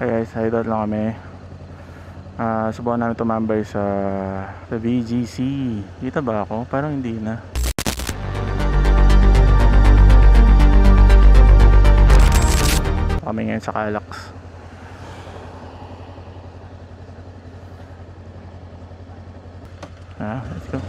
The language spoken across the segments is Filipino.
Kaya guys, idol lang kami. Subukan namin tumambay sa BGC. Kita ba ako? Parang hindi na. Kami ngayon sa Calax. Let's go.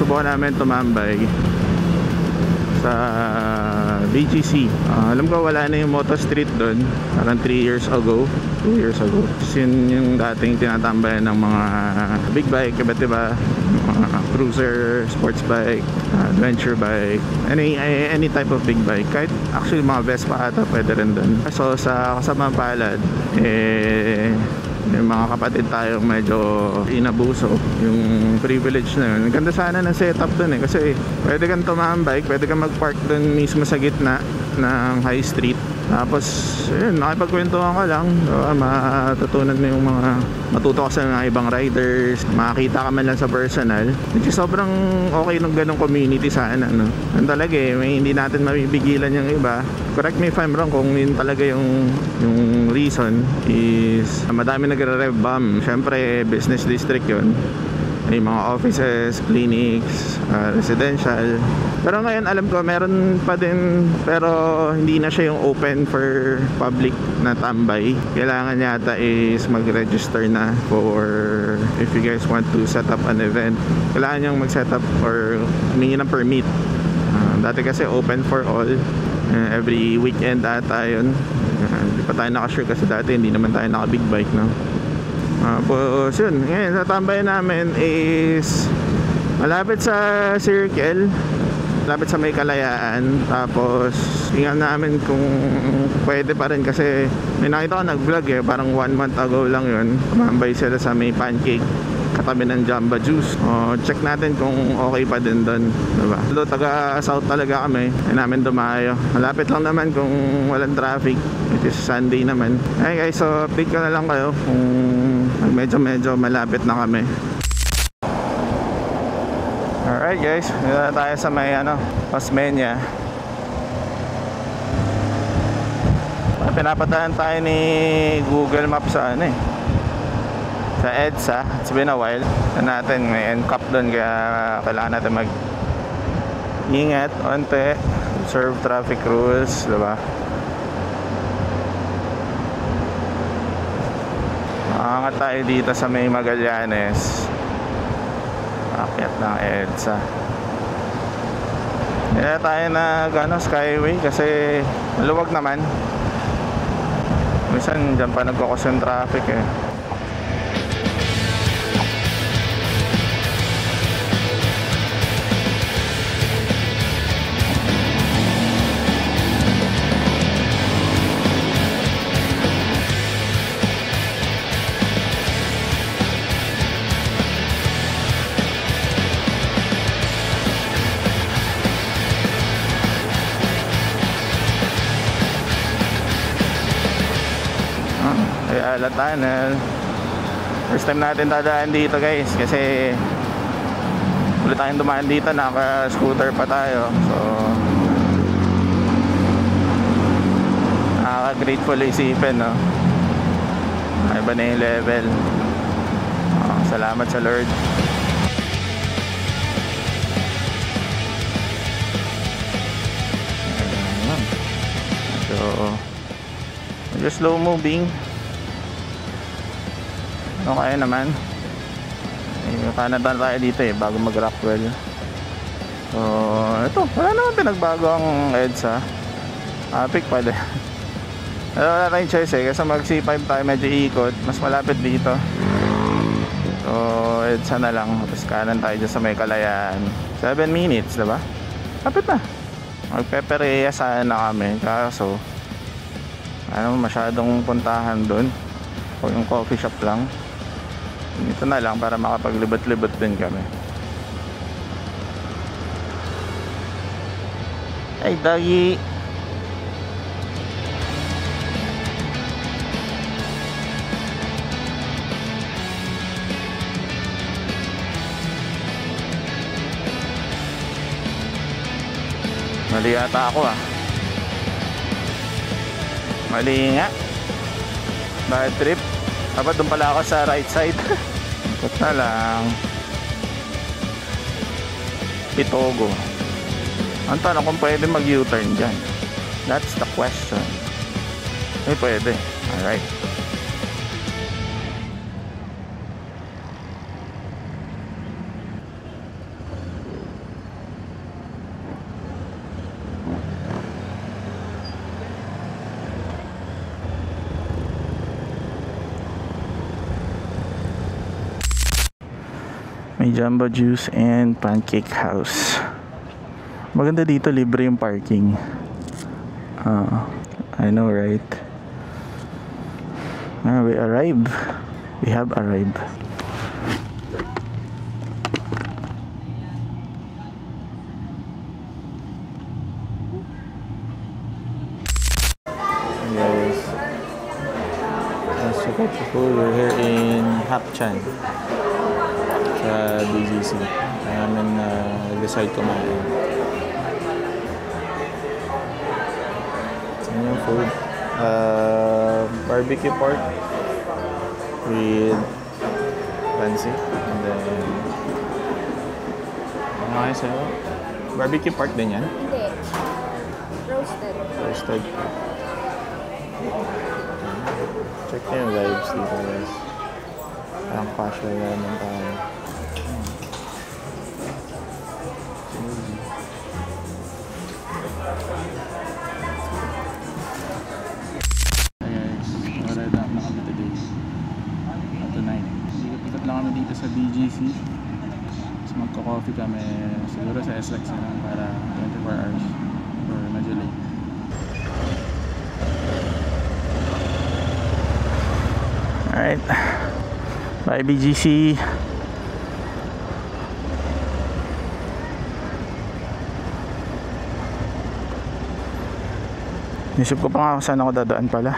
Subukan namin tumambay sa BGC. Alam ko wala na yung Moto Street doon. Parang 2 years ago. Yun yung dating tinatambayan ng mga big bike, iba't iba, cruiser, sports bike, adventure bike, any type of big bike. Kahit actually mga Vespa ata pwede rin doon. So sa kasamang palad, yung mga kapatid tayong medyo inabuso yung privilege na yun. Ganda sana ng setup dun kasi pwede kang tumambike, pwede kang mag-park dun mismo sa gitna ng high street. Tapos yun, nakipagkwentuhan ka lang, matutunan mo yung matuto ka sa mga ibang riders, makakita ka man lang sa personal, which is sobrang okay nung ganong community sana, no? Yan talaga may hindi natin mabibigilan yung iba. Correct me if I'm wrong kung yun talaga yung reason is madami nagre-rev bomb. Syempre business district yun, may mga offices, clinics, residential. Pero ngayon alam ko meron pa din, pero hindi na siya yung open for public na tambay. Kailangan yata is mag-register na for if you guys want to set up an event. Kailangan yung mag-set up or humingi ng permit. Dati kasi open for all, every weekend ata yun. Hindi pa tayo nakasure kasi dati hindi naman tayo naka big bike, no? Tapos yun, ngayon sa tambay namin is malapit sa circle, malapit sa may Kalayaan. Tapos tingnan namin kung pwede pa rin kasi may nakita ko nag-vlog parang 1 month ago lang yun. Tumambay sila sa may Pancake katabi ng Jamba Juice. Check natin kung okay pa din doon, diba? Taga south talaga kami, ay namin dumayo. Malapit lang naman kung walang traffic, it is Sunday naman. Ay guys, so update ko na lang kayo kung medyo malapit na kami. Alright guys, dito na tayo sa may Osmeña. Pinapatahan tayo ni Google Maps sa sa EDSA. It's been a while na natin, may NCAP doon, kaya kailangan natin mag-ingat onte, observe traffic rules, diba? Makangat tayo dito sa may Magallanes, akyat ng EDSA. Kaya tayo skyway kasi maluwag naman. Minsan dyan pa nagkakos yung traffic Ayala Tunnel. First time natin dadaan dito guys, kasi ulit tayong dumaan dito, naka-scooter pa tayo. So nakaka-grateful isipin, no? Iba na yung level. Salamat sa Lord. So medyo slow moving. Okay naman. Canada tayo dito bago mag-Rockwell. So ito, wala naman pinagbago ang EDSA. Traffic pa din. Wala tayong choice kasi mag C5 tayo, medyo ikot, mas malapit dito. So EDSA na lang. Tapos kanan tayo dyan sa may Kalayaan. 7 minutes, diba? Lapit na. Magpepereya sana kami, kaso masyadong puntahan doon, o yung coffee shop lang. Ito na lang para makapaglibot-libot din kami. Ay, doggy. Mali yata ako ah. Mali nga. Bad trip. Dapat doon pala ako sa right side. Ikot na lang. Itogo. Ang tanong kung pwede mag U-turn dyan. That's the question. Ay pwede. Alright. May Jamba Juice and Pancake House. Maganda dito, libre yung parking. I know, right? We arrived. We have arrived. Guys, we're here in Hapchan sa BGC. Kaya namin decide kumain. Saan yung food? Barbecue pork with fancy. And then ano nga sa'yo? Barbecue pork din yan? Hindi. Roasted. Roasted. Check nyo yung vibes dito guys. Parang casual naman tayo. Ikot lang kami dito sa BGC. So magko-coffee kami siguro sa SLEX na lang para 24 hours or medyo late. Alright, bye BGC. Nisip ko pa nga kung saan ako dadaan pala.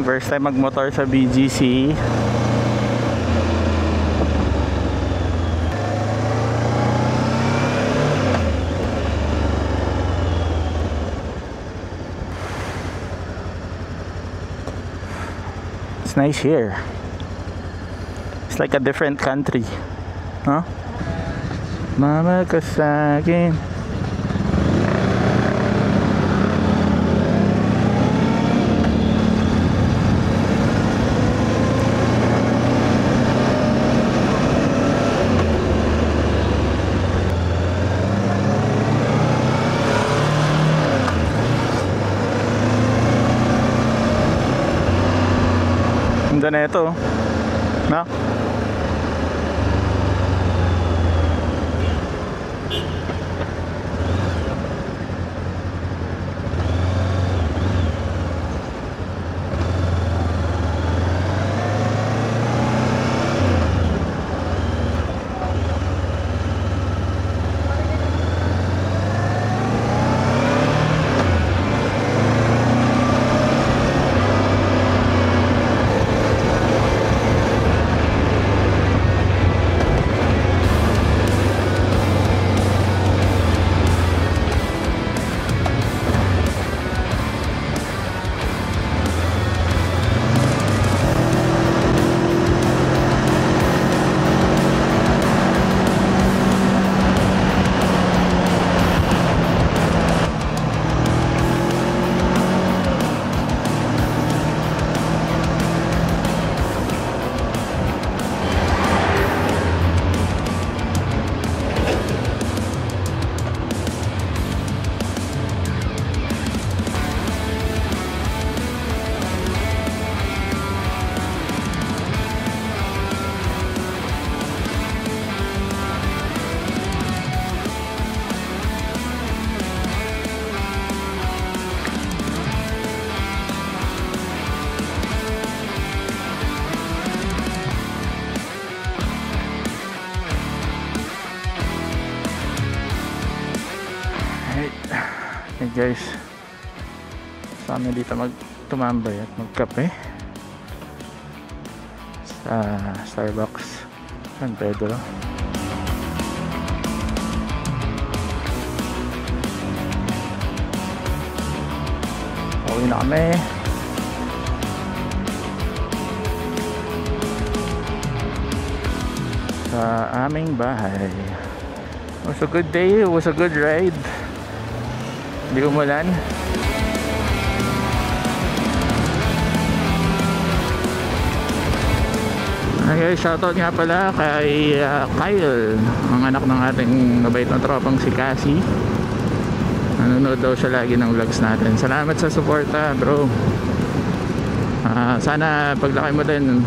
First time magmotor sa BGC. It's nice here. It's like a different country. Huh? Mama ka sa akin. Na ito, no? Alright. Hey guys, sa amin dito tumambay at magkape sa Starbucks San Pedro. Uwi na kami. Sa aming bahay. It was a good day, it was a good ride. Hindi umulan. Okay, shoutout nga pala kay Kyle, ang anak ng ating mabait na tropang si Cassie. Nanonood daw siya lagi ng vlogs natin. Salamat sa suporta, bro. Sana paglaki mo din,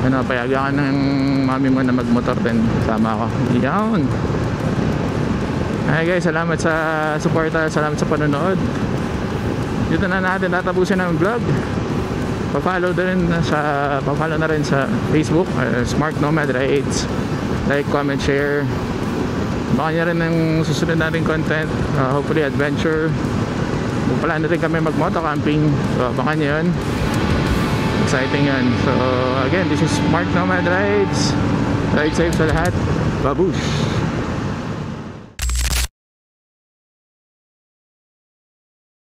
payagan ka ng mami mo na magmotor din. Sama ako. Iyan. Hey guys, salamat sa suporta, salamat sa panonood. Dito na natin tatapusin ang vlog. Pa-follow na rin sa Facebook, Smart Nomad Rides. Like, comment, share. Baka nyo rin ng susunod nating content, hopefully adventure. Pala na rin kami mag-moto camping, so baka nyo yun. Exciting yun. So again, this is Smart Nomad Rides. Ride safe sa lahat. Babush!